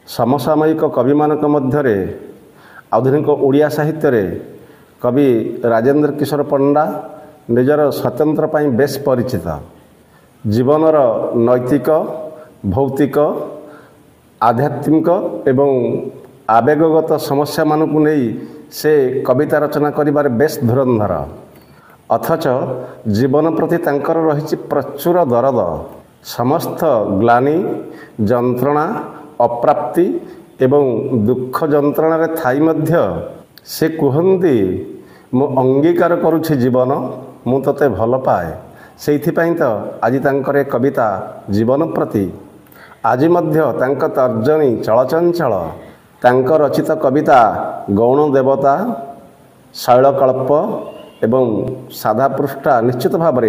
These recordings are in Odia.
समसामयिक कवि मानक मध्यरे आधुनिक ओडिया साहित्य रे कवि राजेंद्र किशोर पंडा निजर स्वतंत्र पाई बेस परिचित। जीवनर नैतिक भौतिक आध्यात्मिक एवं आवेगगत समस्या मानक नहीं से कविता रचना करिबार बेस धुरंधर। अथच जीवन प्रति तांकर रही प्रचुर दरद। समस्त ग्लानि जंत्रणा अप्राप्ति एवं दुख जंत्रणा थाई मध्य से कहते मु अंगीकार करुछि जीवन मु तते भल पाए। सेइथिपाई तो आज तांकर कविता जीवन प्रति आज मध्य तांक तर्जनी चलचंचल तांक रचित कविता गौण देवता शैलकल्प एवं साधा पृष्ठा निश्चित भाव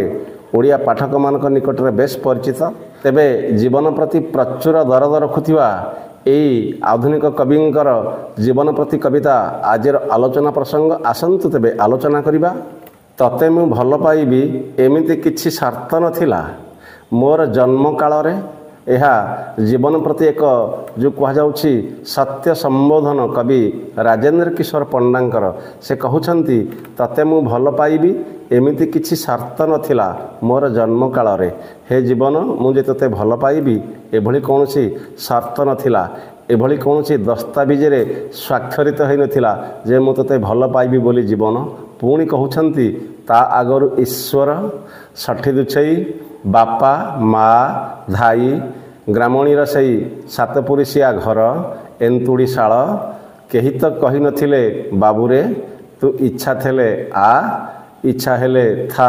ओडिया पाठक मानक निकट में बेस परिचित। तेबे जीवन प्रति प्रचुर दरद रखुथिबा एई आधुनिक कविंकर जीवन प्रति कविता आजर आलोचना प्रसंग आसंतु तेबे आलोचना करिबा। तते मु भल पाइबी एमिति किछि स्वार्थ नथिला मोर जन्म काल रे। यह जीवन प्रति एक जो कह जाउछि सत्य संबोधन कवि राजेंद्र किशोर पंडांकर से कहउछंती तते मु भल पाइबी एमिति किछि स्वार्थ नथिला मोर जन्म काल रे। हे जीवन मुझे तते भल पाइबी एभली कौनसी स्वार्थ नथिला एभली कौनसी दस्तावेज रे स्वाक्षरित होई नथिला जे मु तते भल पाइबी बोली जीवन। पुणी कहउछंती ता आगरु ईश्वर षठी दुछई बापा माँ धाई ग्रामणीर सही सातपुरुषिया घर एंतुड़ी शाल केही तो कही नथिले बाबूरे तू इच्छा थेले आ इच्छा हेले था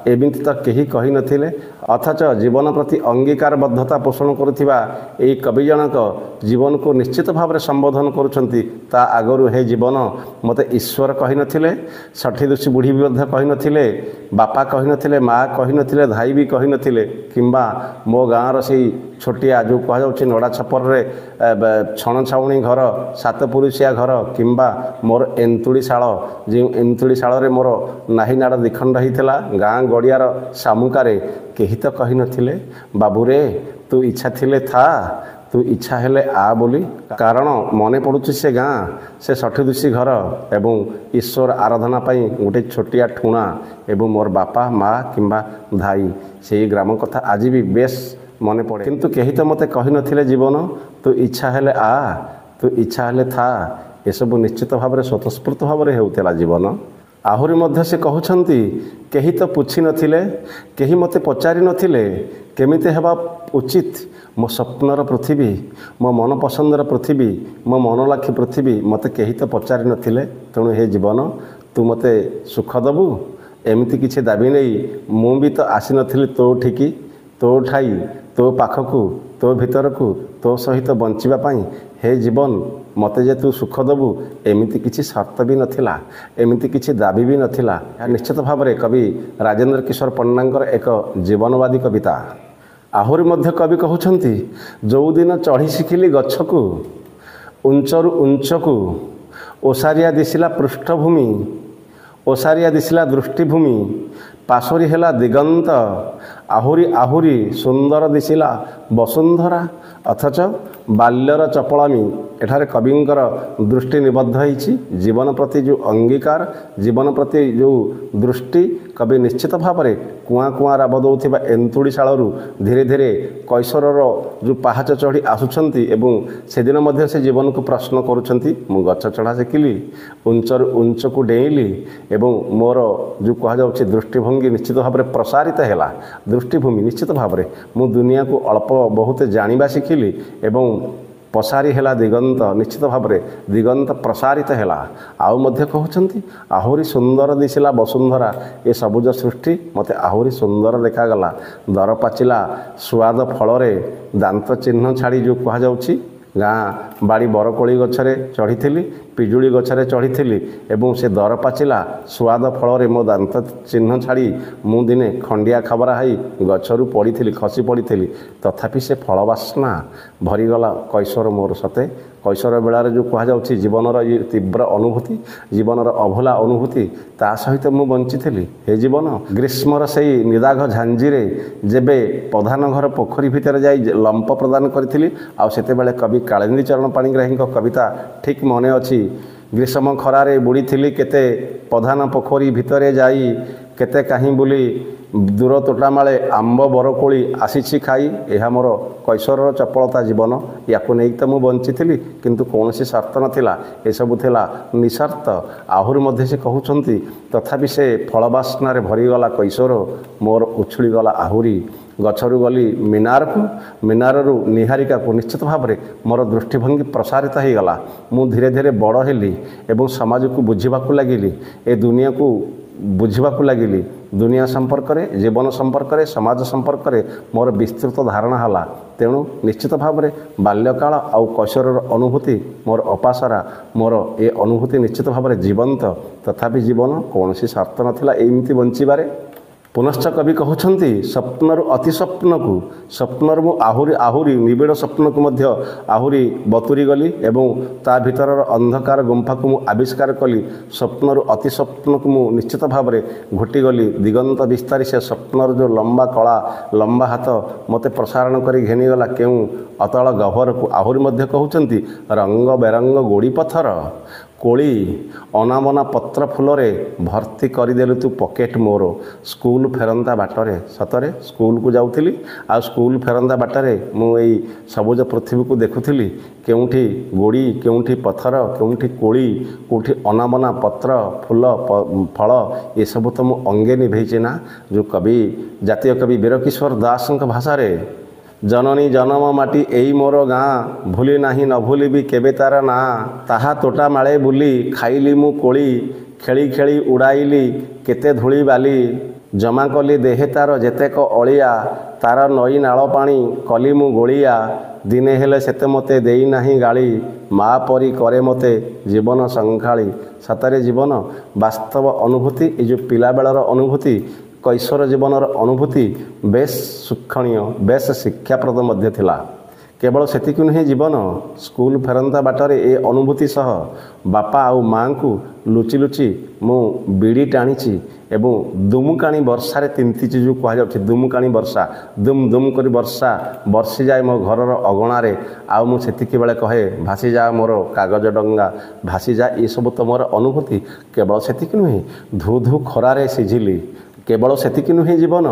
एमिति तो केही कही नथिले। अथच जीवन प्रति अंगीकारबद्धता पोषण करुथिबा एई कवि जनक जीवन को निश्चित भाव में संबोधन करुछंती ता आगरु हे जीवन मते ईश्वर कही नथिले षठी दुषी बुढ़ी भी कही नथिले बापा कही नथिले माँ कही नथिले धाई भी कही नथिले किंबा मो गाँव से छोटिया जो कह जाउछि नड़ा छपर रे छण छाउणी घर सातपुरुषिया घर किंबा मोर एंतुड़ी शाल जो एंतुड़ी शाल रे मोर नाही नाड़ दिखंड होइथिला गाँ गड़ियार सामुकारे केही तो कही नथिले बाबूरे तू इच्छा थिले था तू इच्छा हेले आ बोली। कारण मने पड़ुछि से गाँ से षठी दुषी घर एवं ईश्वर आराधना पाई गोटे छोटिया ठुणा एवं मोर बापा माँ किंबा धाई से ग्राम कथा आज भी बेस मने पड़े। किंतु केही तो मते कही नथिले जीवन तू इच्छा हेले आ तू इच्छा हेले था एसबु निश्चित भाव में स्वतस्फूर्त भाव में होउथिला जीवन। आहुरी मध्य से कहउछंती केही तो पुछि नथिले केही मते पचारि नथिले केमिते हेबा उचित मो स्वप्नर पृथ्वी मो मन पसंदर पृथ्वी मो मन लाखी पृथ्वी मते केही तो पचारि नथिले तेणु हे जीवन तू मते सुख दबु एमिति किछि दाबी नहीं मु भी तो आसी नथिली तो ठिकी तो ठाई तो पाखकू तो भितरकू तो सहित बंचिबा पाई हे जीवन मते जे तू सुख दबु एमिति किछि स्वार्थ भी नथिला एमिति किछि दाबी भी नथिला। निश्चित भाव में कवि राजेंद्र किशोर पंडांकर एक जीवनवादी कविता। आहुरी मध्य कवि कहउछंती जो दिन चढ़ी शिखिली गछकू उंचरु उंचकू ओसारिया दिसिला पृष्ठभूमि ओसारिया दिसिला दृष्टिभूमि पाशोरी हेला दिगंत आहुरी आहुरी सुंदर दिसिला वसुंधरा। अथच बाल्यर चपलामी एठारे कविंकर दृष्टि निबद्ध होइछि जीवन प्रति जो अंगीकार जीवन प्रति जो दृष्टि कवि निश्चित भाव में कुआ कुआ राब दौथिबा एंतुड़ी शालरू धीरे धीरे कैशोरर जो पाहाच चढ़ी आसुछंती एवं सेदिन मध्य से जीवन को प्रश्न करुछंती मु गछ चढ़ा शिखिली उंचर उंच को डेइली एवं मोर जो कह जाउछि दृष्टिभंगी निश्चित भाव में प्रसारित हैला दृष्टिभूमि निश्चित भाव में मु दुनिया को अल्प बहुत जानिबा शिखिली एवं पसारी हेला दिगंत निश्चित भाव में दिगंत प्रसारित हैला। आउ मध्य कहउछंती आहुरी सुंदर दिसिला वसुंधरा ए सबुज सृष्टि मते आहुरी सुंदर देखागला दर पाचिला स्वाद फल रे दांत चिन्ह छाड़ी जो कह जाउछि गाँ बाड़ी बरकोली गछरे चढ़ी ପିଜୁଳି ଗଛରେ ଚଢ଼ିଥିଲି ଏବଂ ସେ ଦର ପାଚିଲା ସୁଆଦ ଫଳରେ ମୋ ଦାନ୍ତ ଚିହ୍ନ ଛାଡ଼ି ମୁଁ ଦିନେ ଖଣ୍ଡିଆ ଖାବରା ହୋଇ ଗଛରୁ ପଡ଼ିଥିଲି, ଖସି ପଡ଼ିଥିଲି। ତଥାପି ସେ ଫଳ ବାସ୍ନା ଭରିଗଲା କୈଶୋର ମୋର। ସତେ କୈଶୋର ବେଳାରେ ଯେଉଁ କୁହାଯାଉଛି ଜୀବନର ଏ ତୀବ୍ର ଅନୁଭୂତି, ଜୀବନର ଅଭୁଲା ଅନୁଭୂତି, ତା ସହିତ ମୁଁ ବଞ୍ଚିଥିଲି। ହେ ଜୀବନ, ଗ୍ରୀଷ୍ମର ସେଇ ନିଦାଘ ଝାଞ୍ଜିରେ ଯେବେ ପ୍ରଧାନ ଘର ପୋଖରୀ ଭିତରେ ଯାଇ ଲମ୍ପ ପ୍ରଦାନ କରିଥିଲି, ଆଉ ସେତେବେଳେ କବି କାଳିନ୍ଦୀ ଚରଣ ପାଣିଗ୍ରାହୀଙ୍କ କବିତା ଠିକ୍ ମନେ ଅଛି। ଗ୍ରୀଷ୍ମ ଖରାରେ ବୁଡ଼ିଥିଲି କେତେ ପ୍ରଧାନ ପୋଖରୀ ଭିତରେ ଯାଇ, କେତେ କାହିଁ ବୋଲି ଦୂର ତୋଟାମାଳେ ଆମ୍ବ ବରକୋଳି ଆସିଛି ଖାଇ। ଏହା ମୋର କୈଶୋରର ଚପଳତା ଜୀବନ। ୟାକୁ ନେଇକି ତ ମୁଁ ବଞ୍ଚିଥିଲି, କିନ୍ତୁ କୌଣସି ସ୍ୱାର୍ଥ ନଥିଲା, ଏସବୁ ଥିଲା ନିଃସ୍ୱାର୍ଥ। ଆହୁରି ମଧ୍ୟ ସେ କହୁଛନ୍ତି, ତଥାପି ସେ ଫଳ ବାସ୍ନାରେ ଭରିଗଲା କୈଶୋର ମୋର, ଉଛୁଳିଗଲା ଆହୁରି। ଗଛରୁ ଗଲି ମିନାରକୁ, ମିନାରରୁ ନିହାରିକାକୁ। ନିଶ୍ଚିତ ଭାବରେ ମୋର ଦୃଷ୍ଟିଭଙ୍ଗୀ ପ୍ରସାରିତ ହୋଇଗଲା। ମୁଁ ଧୀରେ ଧୀରେ ବଡ଼ ହେଲି ଏବଂ ସମାଜକୁ ବୁଝିବାକୁ ଲାଗିଲି, ଏ ଦୁନିଆକୁ ବୁଝିବାକୁ ଲାଗିଲି। ଦୁନିଆ ସମ୍ପର୍କରେ, ଜୀବନ ସମ୍ପର୍କରେ, ସମାଜ ସମ୍ପର୍କରେ ମୋର ବିସ୍ତୃତ ଧାରଣା ହେଲା। ତେଣୁ ନିଶ୍ଚିତ ଭାବରେ ବାଲ୍ୟକାଳ ଆଉ କୈଶୋରର ଅନୁଭୂତି ମୋର ଅପାସରା। ମୋର ଏ ଅନୁଭୂତି ନିଶ୍ଚିତ ଭାବରେ ଜୀବନ୍ତ। ତଥାପି ଜୀବନ କୌଣସି ସ୍ୱାର୍ଥ ନଥିଲା ଏମିତି ବଞ୍ଚିବାରେ। ପୁନଶ୍ଚ କବି କହୁଛନ୍ତି, ସ୍ୱପ୍ନରୁ ଅତି ସ୍ୱପ୍ନକୁ, ସ୍ୱପ୍ନରୁ ମୁଁ ଆହୁରି ନିବିଡ଼ ସ୍ୱପ୍ନକୁ ମଧ୍ୟ ଆହୁରି ବତୁରି ଗଲି ଏବଂ ତା ଭିତରର ଅନ୍ଧକାର ଗୁମ୍ଫାକୁ ମୁଁ ଆବିଷ୍କାର କଲି। ସ୍ୱପ୍ନରୁ ଅତି ସ୍ୱପ୍ନକୁ ମୁଁ ନିଶ୍ଚିତ ଭାବରେ ଘୋଟିଗଲି। ଦିଗନ୍ତ ବିସ୍ତାରୀ ସେ ସ୍ୱପ୍ନର ଯେଉଁ ଲମ୍ବା କଳା, ଲମ୍ବା ହାତ ମୋତେ ପ୍ରସାରଣ କରି ଘେନିଗଲା କେଉଁ ଅତଳ ଗହ୍ୱରକୁ। ଆହୁରି ମଧ୍ୟ କହୁଛନ୍ତି, ରଙ୍ଗ ବେରଙ୍ଗ ଗୋଡ଼ି ପଥର କୋଳି ଅନାବନା ପତ୍ର ଫୁଲରେ ଭର୍ତ୍ତି କରିଦେଲୁ ତୁ ପକେଟ ମୋର। ସ୍କୁଲ ଫେରନ୍ତା ବାଟରେ, ସତରେ ସ୍କୁଲକୁ ଯାଉଥିଲି, ଆଉ ସ୍କୁଲ ଫେରନ୍ତା ବାଟରେ ମୁଁ ଏଇ ସବୁଜ ପୃଥିବୀକୁ ଦେଖୁଥିଲି। କେଉଁଠି ଗୋଡ଼ି, କେଉଁଠି ପଥର, କେଉଁଠି କୋଳି, କେଉଁଠି ଅନାବନା ପତ୍ର ଫୁଲ ଫଳ, ଏସବୁ ତ ମୁଁ ଅଙ୍ଗେ ନିଭେଇଛି ନା। ଯେଉଁ କବି, ଜାତୀୟ କବି ବୀରକିଶୋର ଦାସଙ୍କ ଭାଷାରେ, ଜନନୀ ଜନମ ମାଟି ଏଇ ମୋର ଗାଁ, ଭୁଲି ନାହିଁ ନ ଭୁଲିବି କେବେ ତାର ନାଁ। ତାହା ତୋଟା ମାଳେ ବୁଲି ଖାଇଲି ମୁଁ କୋଳି, ଖେଳି ଖେଳି ଉଡ଼ାଇଲି କେତେ ଧୂଳି ବାଲି। ଜମା କଲି ଦେହେ ତାର ଯେତେକ ଅଳିଆ, ତାର ନଈ ନାଳ ପାଣି କଲି ମୁଁ ଗୋଳିଆ। ଦିନେ ହେଲେ ସେତେ ମୋତେ ଦେଇ ନାହିଁ ଗାଳି, ମା ପରି କରେ ମୋତେ ଜୀବନ ସଂଖାଳି। ସତରେ ଜୀବନ ବାସ୍ତବ ଅନୁଭୂତି, ଏ ଯେଉଁ ପିଲାବେଳର ଅନୁଭୂତି, କୈଶୋର ଜୀବନର ଅନୁଭୂତି ବେଶ ଶିକ୍ଷଣୀୟ, ବେଶ ଶିକ୍ଷାପ୍ରଦ ମଧ୍ୟ ଥିଲା। କେବଳ ସେତିକି ନୁହେଁ ଜୀବନ, ସ୍କୁଲ ଫେରନ୍ତା ବାଟରେ ଏ ଅନୁଭୂତି ସହ ବାପା ଆଉ ମାଆଙ୍କୁ ଲୁଚି ଲୁଚି ମୁଁ ବିଡ଼ି ଟାଣିଛି ଏବଂ ଦୁମୁକାଣି ବର୍ଷାରେ ତିନ୍ତିଛି। ଯେଉଁ କୁହାଯାଉଛି ଦୁମୁକାଣି ବର୍ଷା, ଦୁମ୍ ଦୁମ୍ କରି ବର୍ଷା ବର୍ଷିଯାଏ ମୋ ଘରର ଅଗଣାରେ, ଆଉ ମୁଁ ସେତିକି ବେଳେ କହେ, ଭାସିଯା ମୋର କାଗଜ ଡଙ୍ଗା ଭାସିଯା। ଏସବୁ ତ ମୋର ଅନୁଭୂତି। କେବଳ ସେତିକି ନୁହେଁ, ଧୁ ଧୁ ଖରାରେ ସିଝିଲି। କେବଳ ସେତିକି ନୁହେଁ ଜୀବନ,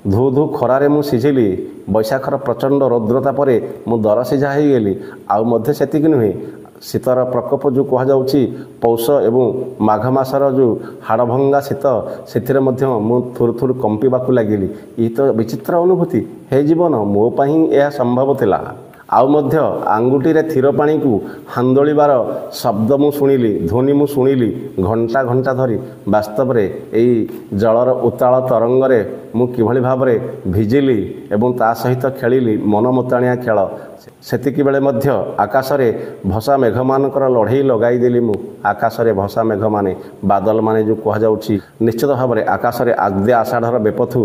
ଧୁ ଧୁ ଖରାରେ ମୁଁ ସିଝିଲି। ବୈଶାଖର ପ୍ରଚଣ୍ଡ ରୌଦ୍ରତା ପରେ ମୁଁ ଦରସିଝା ହୋଇଗଲି। ଆଉ ମଧ୍ୟ ସେତିକି ନୁହେଁ, ଶୀତର ପ୍ରକୋପ ଯେଉଁ କୁହାଯାଉଛି, ପୌଷ ଏବଂ ମାଘ ମାସର ଯେଉଁ ହାଡ଼ଭଙ୍ଗା ଶୀତ, ସେଥିରେ ମଧ୍ୟ ମୁଁ ଥୁରୁ ଥୁରୁ କମ୍ପିବାକୁ ଲାଗିଲି। ଏ ତ ବିଚିତ୍ର ଅନୁଭୂତି। ହେ ଜୀବନ, ମୋ ପାଇଁ ଏହା ସମ୍ଭବ ଥିଲା। ଆଉ ମଧ୍ୟ ଆଙ୍ଗୁଠିରେ ଥିର ପାଣିକୁ ହାନ୍ଦୋଳିବାର ଶବ୍ଦ ମୁଁ ଶୁଣିଲି, ଧ୍ୱନି ମୁଁ ଶୁଣିଲି ଘଣ୍ଟା ଘଣ୍ଟା ଧରି। ବାସ୍ତବରେ ଏଇ ଜଳର ଉତ୍ତାଳ ତରଙ୍ଗରେ ମୁଁ କିଭଳି ଭାବରେ ଭିଜିଲି ଏବଂ ତା ସହିତ ଖେଳିଲି ମନମତାଣିଆ ଖେଳ। ସେତିକି ବେଳେ ମଧ୍ୟ ଆକାଶରେ ଭସା ମେଘମାନଙ୍କର ଲଢ଼େଇ ଲଗାଇଦେଲି ମୁଁ। ଆକାଶରେ ଭସା ମେଘମାନେ, ବାଦଲମାନେ ଯେଉଁ କୁହାଯାଉଛି, ନିଶ୍ଚିତ ଭାବରେ ଆକାଶରେ ଆଦ୍ୟ ଆଷାଢ଼ର ବେପଥୁ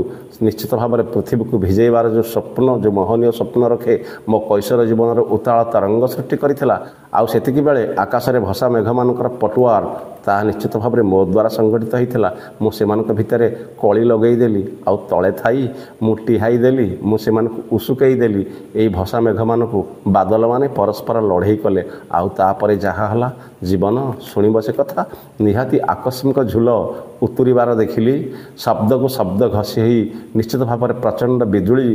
ନିଶ୍ଚିତ ଭାବରେ ପୃଥିବୀକୁ ଭିଜେଇବାର ଯେଉଁ ସ୍ୱପ୍ନ, ଯେଉଁ ମୋହନୀୟ ସ୍ୱପ୍ନ ରଖେ, ମୋ କୈଶୋର ଜୀବନର ଉତ୍ତାଳ ତରଙ୍ଗ ସୃଷ୍ଟି କରିଥିଲା। ଆଉ ସେତିକି ବେଳେ ଆକାଶରେ ଭସା ମେଘମାନଙ୍କର ପଟୁଆର, ତାହା ନିଶ୍ଚିତ ଭାବରେ ମୋ ଦ୍ୱାରା ସଂଗଠିତ ହୋଇଥିଲା। ମୁଁ ସେମାନଙ୍କ ଭିତରେ କଳି ଲଗେଇଦେଲି, ଆଉ ତଳେ ଥାଇ ମୁଁ ଟିହାଇ ଦେଲି, ମୁଁ ସେମାନଙ୍କୁ ଉସୁକେଇ ଦେଲି। ଏଇ ଭସା ମେଘମାନଙ୍କୁ ବାଦଲମାନେ ପରସ୍ପର ଲଢ଼େଇ କଲେ। ଆଉ ତାପରେ ଯାହା ହେଲା ଜୀବନ, ଶୁଣିବ ସେ କଥା। ନିହାତି ଆକସ୍ମିକ ଝୁଲ ଉତୁରିବାର ଦେଖିଲି, ଶବ୍ଦକୁ ଶବ୍ଦ ଘଷି ହୋଇ ନିଶ୍ଚିତ ଭାବରେ ପ୍ରଚଣ୍ଡ ବିଜୁଳି,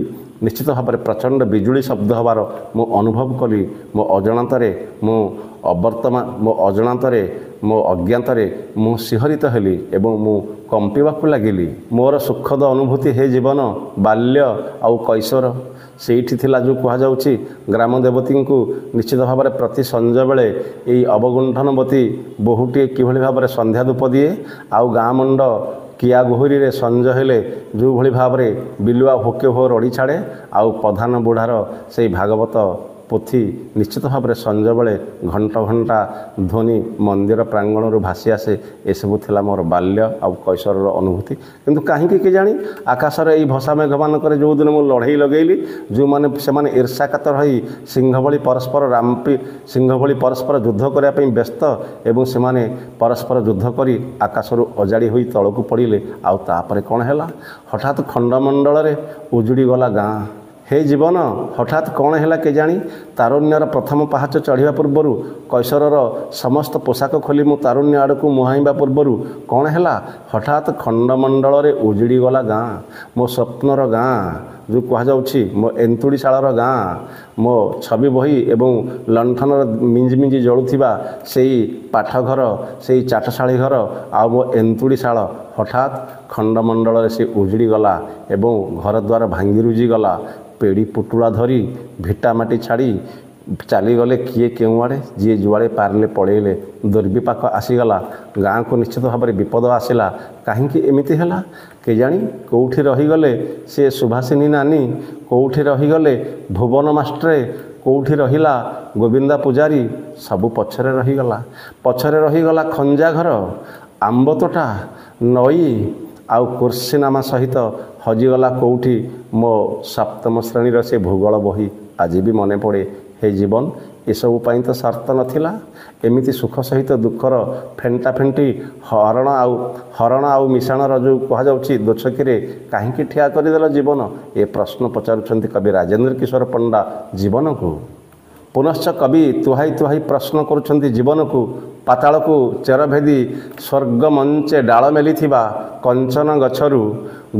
ନିଶ୍ଚିତ ଭାବରେ ପ୍ରଚଣ୍ଡ ବିଜୁଳି ଶବ୍ଦ ହେବାର ମୁଁ ଅନୁଭବ କଲି। ମୋ ଅଜାଣତରେ, ମୋ ଅଜ୍ଞାତରେ ମୁଁ ଶିହରିତ ହେଲି ଏବଂ ମୁଁ କମ୍ପିବାକୁ ଲାଗିଲି। ମୋର ସୁଖଦ ଅନୁଭୂତି ହେ ଜୀବନ, ବାଲ୍ୟ ଆଉ କୈଶୋର। ସେଇଠି ଥିଲା ଯେଉଁ କୁହାଯାଉଛି, ଗ୍ରାମ ଦେବତୀଙ୍କୁ ନିଶ୍ଚିତ ଭାବରେ ପ୍ରତି ସଞ୍ଜ ବେଳେ ଏଇ ଅବଗୁଣ୍ଠନବତୀ ବୋହୂଟିଏ କିଭଳି ଭାବରେ ସନ୍ଧ୍ୟା ଧୂପ ଦିଏ, ଆଉ ଗାଁ ମୁଣ୍ଡ କିଆ ଗୋହିରିରେ ସଞ୍ଜ ହେଲେ ଯେଉଁଭଳି ଭାବରେ ବିଲୁଆ ଭୋକେ ଭୋ ରଡ଼ି ଛାଡ଼େ, ଆଉ ପ୍ରଧାନ ବୁଢ଼ାର ସେଇ ଭାଗବତ ପୋଥି ନିଶ୍ଚିତ ଭାବରେ ସଞ୍ଜ ବେଳେ ଘଣ୍ଟ ଘଣ୍ଟା ଧ୍ୱନି ମନ୍ଦିର ପ୍ରାଙ୍ଗଣରୁ ଭାସି ଆସେ। ଏସବୁ ଥିଲା ମୋର ବାଲ୍ୟ ଆଉ କୈଶୋରର ଅନୁଭୂତି। କିନ୍ତୁ କାହିଁକି କେଜାଣି ଆକାଶର ଏଇ ଭସା ମେଘମାନଙ୍କରେ ଯେଉଁଦିନ ମୁଁ ଲଢ଼େଇ ଲଗେଇଲି, ଯେଉଁମାନେ ସେମାନେ ଈର୍ଷାକାତର ହୋଇ ସିଂହ ଭଳି ପରସ୍ପର ଯୁଦ୍ଧ କରିବା ପାଇଁ ବ୍ୟସ୍ତ ଏବଂ ସେମାନେ ପରସ୍ପର ଯୁଦ୍ଧ କରି ଆକାଶରୁ ଅଜାଡ଼ି ହୋଇ ତଳକୁ ପଡ଼ିଲେ। ଆଉ ତାପରେ କ'ଣ ହେଲା? ହଠାତ୍ ଖଣ୍ଡମଣ୍ଡଳରେ ଉଜୁଡ଼ି ଗଲା ଗାଁ। ହେ ଜୀବନ, ହଠାତ୍ କ'ଣ ହେଲା କେଜାଣି? ତାରୁଣ୍ୟର ପ୍ରଥମ ପାହାଚ ଚଢ଼ିବା ପୂର୍ବରୁ, କୈଶୋରର ସମସ୍ତ ପୋଷାକ ଖୋଲି ମୁଁ ତାରୁଣ୍ୟ ଆଡ଼କୁ ମୁହାଁଇବା ପୂର୍ବରୁ କ'ଣ ହେଲା? ହଠାତ୍ ଖଣ୍ଡମଣ୍ଡଳରେ ଉଜୁଡ଼ି ଗଲା ଗାଁ। ମୋ ସ୍ୱପ୍ନର ଗାଁ, ଯେଉଁ କୁହାଯାଉଛି ମୋ ଏନ୍ତୁଡ଼ିଶାଳର ଗାଁ, ମୋ ଛବି ବହି ଏବଂ ଲଣ୍ଠନର ମିଞ୍ଜି ମିଞ୍ଜି ଜଳୁଥିବା ସେଇ ପାଠଘର, ସେଇ ଚାଟଶାଳୀ ଘର ଆଉ ମୋ ଏନ୍ତୁଡ଼ିଶାଳ ହଠାତ୍ ଖଣ୍ଡମଣ୍ଡଳରେ ସେ ଉଜୁଡ଼ି ଗଲା ଏବଂ ଘରଦ୍ୱାର ଭାଙ୍ଗି ରୁଜି ଗଲା। ପେଡ଼ି ପୁଟୁଳା ଧରି ଭିଟା ମାଟି ଛାଡ଼ି ଚାଲିଗଲେ କିଏ କେଉଁଆଡ଼େ, ଯିଏ ଯୁଆଡ଼େ ପାରିଲେ ପଳେଇଲେ। ଦୁର୍ବିପାକ ଆସିଗଲା, ଗାଁକୁ ନିଶ୍ଚିତ ଭାବରେ ବିପଦ ଆସିଲା। କାହିଁକି ଏମିତି ହେଲା କେଜାଣି? କେଉଁଠି ରହିଗଲେ ସେ ସୁଭାଷିନୀ ନାନୀ, କେଉଁଠି ରହିଗଲେ ଭୁବନ ମାଷ୍ଟ୍ରେ, କେଉଁଠି ରହିଲା ଗୋବିନ୍ଦା ପୂଜାରୀ? ସବୁ ପଛରେ ରହିଗଲା। ପଛରେ ରହିଗଲା ଖଞ୍ଜା ଘର, ଆମ୍ବ ତୋଟା, ନଈ ଆଉ କୁର୍ସିନାମା ସହିତ ହଜିଗଲା କେଉଁଠି ମୋ ସପ୍ତମ ଶ୍ରେଣୀର ସେ ଭୂଗୋଳ ବହି। ଆଜି ବି ମନେ ପଡ଼େ, ହେ ଜୀବନ, ଏସବୁ ପାଇଁ ତ ସର୍ତ୍ତ ନଥିଲା। ଏମିତି ସୁଖ ସହିତ ଦୁଃଖର ଫେଣ୍ଟା ଫେଣ୍ଟି ହରଣ ଆଉ ମିଶାଣର ଯେଉଁ କୁହାଯାଉଛି ଦୋଛକିରେ କାହିଁକି ଠିଆ କରିଦେଲ ଜୀବନ? ଏ ପ୍ରଶ୍ନ ପଚାରୁଛନ୍ତି କବି ରାଜେନ୍ଦ୍ର କିଶୋର ପଣ୍ଡା ଜୀବନକୁ। ପୁନଶ୍ଚ କବି ତୁହାଇ ତୁହାଇ ପ୍ରଶ୍ନ କରୁଛନ୍ତି ଜୀବନକୁ। ପାତାଳକୁ ଚେରଭେଦି ସ୍ୱର୍ଗ ମଞ୍ଚେ ଡାଳ ମେଲିଥିବା କଞ୍ଚନ ଗଛରୁ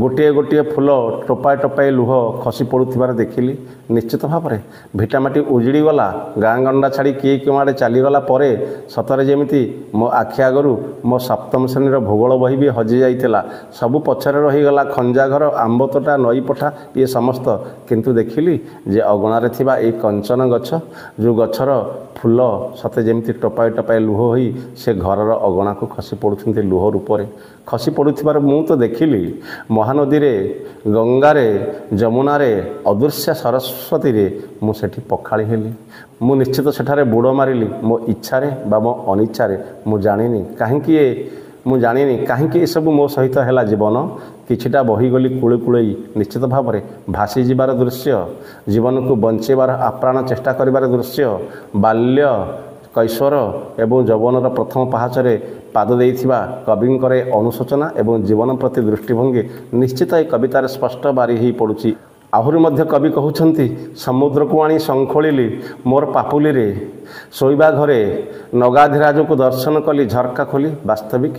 ଗୋଟିଏ ଗୋଟିଏ ଫୁଲ ଟୋପାଏ ଟୋପାଏ ଲୁହ ଖସି ପଡ଼ୁଥିବାର ଦେଖିଲି। ନିଶ୍ଚିତ ଭାବରେ ଭିଟାମାଟି ଉଜୁଡ଼ି ଗଲା, ଗାଁ ଗଣ୍ଡା ଛାଡ଼ି କିଏ କେଉଁଆଡ଼େ ଚାଲିଗଲା ପରେ ସତରେ ଯେମିତି ମୋ ଆଖି ଆଗରୁ ମୋ ସପ୍ତମ ଶ୍ରେଣୀର ଭୂଗୋଳ ବହି ବି ହଜିଯାଇଥିଲା। ସବୁ ପଛରେ ରହିଗଲା ଖଞ୍ଜା ଘର, ଆମ୍ବ ତୋଟା, ନଈ ପଠା, ଇଏ ସମସ୍ତ। କିନ୍ତୁ ଦେଖିଲି ଯେ ଅଗଣାରେ ଥିବା ଏଇ କଞ୍ଚନ ଗଛ, ଯେଉଁ ଗଛର ଫୁଲ ସତେ ଯେମିତି ଟୋପାଏ ଟୋପାଏ ଲୁହ ହୋଇ ସେ ଘରର ଅଗଣାକୁ ଖସି ପଡ଼ୁଛନ୍ତି ଲୁହ ରୂପରେ। ଖସି ପଡ଼ୁଥିବାର ମୁଁ ତ ଦେଖିଲି। ମହାନଦୀରେ, ଗଙ୍ଗାରେ, ଯମୁନାରେ, ଅଦୃଶ୍ୟ ସରସ୍ୱତୀରେ ମୁଁ ସେଠି ପଖାଳି ହେଲି। ମୁଁ ନିଶ୍ଚିତ ସେଠାରେ ବୁଡ଼ ମାରିଲି, ମୋ ଇଚ୍ଛାରେ ବା ମୋ ଅନିଚ୍ଛାରେ। ମୁଁ ଜାଣିନି କାହିଁକି ଏସବୁ ମୋ ସହିତ ହେଲା ଜୀବନ। କିଛିଟା ବହିଗଲି କୂଳେ କୂଳେଇ, ନିଶ୍ଚିତ ଭାବରେ ଭାସିଯିବାର ଦୃଶ୍ୟ, ଜୀବନକୁ ବଞ୍ଚାଇବାର ଆପ୍ରାଣ ଚେଷ୍ଟା କରିବାର ଦୃଶ୍ୟ, ବାଲ୍ୟ, କୈଶୋର ଏବଂ ଯୌବନର ପ୍ରଥମ ପାହାଚରେ ପାଦ ଦେଇଥିବା କବିଙ୍କର ଅନୁଶୋଚନା ଏବଂ ଜୀବନ ପ୍ରତି ଦୃଷ୍ଟିଭଙ୍ଗୀ ନିଶ୍ଚିତ ଏ କବିତାରେ ସ୍ପଷ୍ଟ ବାରି ହୋଇ ପଡ଼ୁଛି। ଆହୁରି ମଧ୍ୟ କବି କହୁଛନ୍ତି, ସମୁଦ୍ରକୁ ଆଣି ଶଙ୍ଖୋଳିଲି ମୋର ପାପୁଲିରେ, ଶୋଇବା ଘରେ ନଗାଧିରାଜକୁ ଦର୍ଶନ କଲି ଝରକା ଖୋଲି। ବାସ୍ତବିକ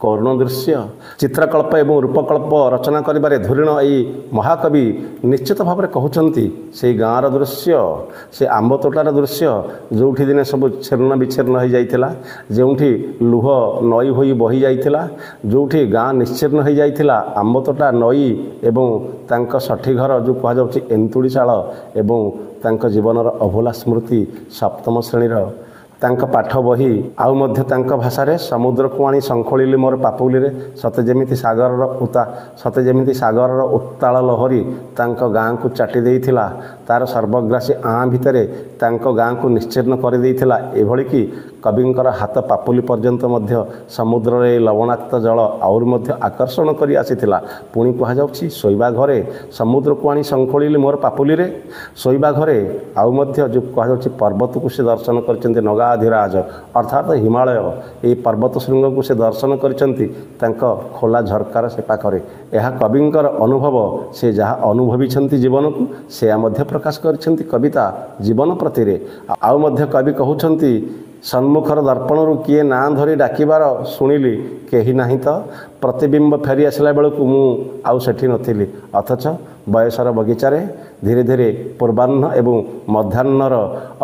କରୁଣ ଦୃଶ୍ୟ। ଚିତ୍ରକଳ୍ପ ଏବଂ ରୂପକଳ୍ପ ରଚନା କରିବାରେ ଧୁରୀଣ ଏଇ ମହାକବି ନିଶ୍ଚିତ ଭାବରେ କହୁଛନ୍ତି ସେଇ ଗାଁର ଦୃଶ୍ୟ, ସେ ଆମ୍ବ ତୋଟାର ଦୃଶ୍ୟ, ଯେଉଁଠି ଦିନେ ସବୁ ଛିନ୍ନ ବିଚ୍ଛିନ୍ନ ହୋଇଯାଇଥିଲା, ଯେଉଁଠି ଲୁହ ନଈ ହୋଇ ବହି ଯାଇଥିଲା, ଯେଉଁଠି ଗାଁ ନିଶ୍ଚିନ୍ନ ହୋଇଯାଇଥିଲା। ଆମ୍ବ ତୋଟା, ନଈ ଏବଂ ତାଙ୍କ ଷଠି ଘର ଯେଉଁ କୁହାଯାଉଛି ଏନ୍ତୁଡ଼ିଶାଳ ଏବଂ ତାଙ୍କ ଜୀବନର ଅଭୁଲା ସ୍ମୃତି, ସପ୍ତମ ଶ୍ରେଣୀର ତାଙ୍କ ପାଠ ବହି, ଆଉ ମଧ୍ୟ ତାଙ୍କ ଭାଷାରେ ସମୁଦ୍ରକୁ ଆଣି ଶଙ୍ଖୋଳିଲି ମୋର ପାପୁଲିରେ, ସତେ ଯେମିତି ସାଗରର ଉତ୍ତାଳ ଲହରୀ ତାଙ୍କ ଗାଁକୁ ଚାଟି ଦେଇଥିଲା, ତା'ର ସର୍ବଗ୍ରାସୀ ଆଁ ଭିତରେ ତାଙ୍କ ଗାଁକୁ ନିଶ୍ଚିନ୍ନ କରିଦେଇଥିଲା। ଏଭଳି କି କବିଙ୍କର ହାତ ପାପୁଲି ପର୍ଯ୍ୟନ୍ତ ମଧ୍ୟ ସମୁଦ୍ରର ଏ ଲବଣାକ୍ତ ଜଳ ଆହୁରି ମଧ୍ୟ ଆକର୍ଷଣ କରି ଆସିଥିଲା। ପୁଣି କୁହାଯାଉଛି ଶୋଇବା ଘରେ ସମୁଦ୍ରକୁ ଆଣି ଶଙ୍ଖୋଳିଲି ମୋର ପାପୁଲିରେ। ଶୋଇବା ଘରେ ଆଉ ମଧ୍ୟ ଯେଉଁ କୁହାଯାଉଛି ପର୍ବତକୁ ସେ ଦର୍ଶନ କରିଛନ୍ତି, ନଗାଧିରାଜ ଅର୍ଥାତ୍ ହିମାଳୟ, ଏହି ପର୍ବତ ଶୃଙ୍ଗକୁ ସେ ଦର୍ଶନ କରିଛନ୍ତି ତାଙ୍କ ଖୋଲା ଝରକାର ସେ ପାଖରେ। ଏହା କବିଙ୍କର ଅନୁଭବ। ସେ ଯାହା ଅନୁଭବିଛନ୍ତି ଜୀବନକୁ ସେୟା ମଧ୍ୟ ପ୍ରକାଶ କରିଛନ୍ତି କବିତା ଜୀବନ ପ୍ରତିରେ। ଆଉ ମଧ୍ୟ କବି କହୁଛନ୍ତି, ସମ୍ମୁଖର ଦର୍ପଣରୁ କିଏ ନାଁ ଧରି ଡାକିବାର ଶୁଣିଲି, କେହି ନାହିଁ ତ। ପ୍ରତିବିମ୍ବ ଫେରି ଆସିଲା ବେଳକୁ ମୁଁ ଆଉ ସେଠି ନଥିଲି। ଅଥଚ ବୟସର ବଗିଚାରେ ଧୀରେ ଧୀରେ ପୂର୍ବାହ୍ନ ଏବଂ ମଧ୍ୟାହ୍ନର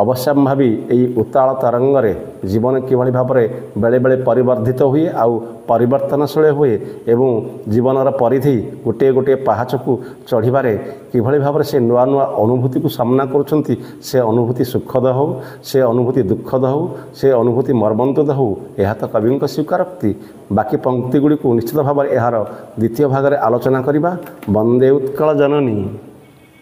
ଅବଶ୍ୟମ୍ଭାବୀ ଏହି ଉତ୍ତାଳ ତରଙ୍ଗରେ ଜୀବନ କିଭଳି ଭାବରେ ବେଳେବେଳେ ପରିବର୍ଦ୍ଧିତ ହୁଏ ଆଉ ପରିବର୍ତ୍ତନଶୀଳ ହୁଏ ଏବଂ ଜୀବନର ପରିଧି ଗୋଟିଏ ଗୋଟିଏ ପାହାଚକୁ ଚଢ଼ିବାରେ କିଭଳି ଭାବରେ ସେ ନୂଆ ନୂଆ ଅନୁଭୂତିକୁ ସାମ୍ନା କରୁଛନ୍ତି। ସେ ଅନୁଭୂତି ସୁଖଦ ହେଉ, ସେ ଅନୁଭୂତି ଦୁଃଖଦ ହେଉ, ସେ ଅନୁଭୂତି ମର୍ମନ୍ତୁଦ ହେଉ, ଏହା ତ କବିଙ୍କ ସ୍ୱୀକାରୋକ୍ତି। ବାକି ପଙ୍କ୍ତିଗୁଡ଼ିକୁ ନିଶ୍ଚିତ ଭାବରେ ଏହାର ଦ୍ୱିତୀୟ ଭାଗରେ ଆଲୋଚନା କରିବା। ବନ୍ଦେ ଉତ୍କଳ ଜନନୀ।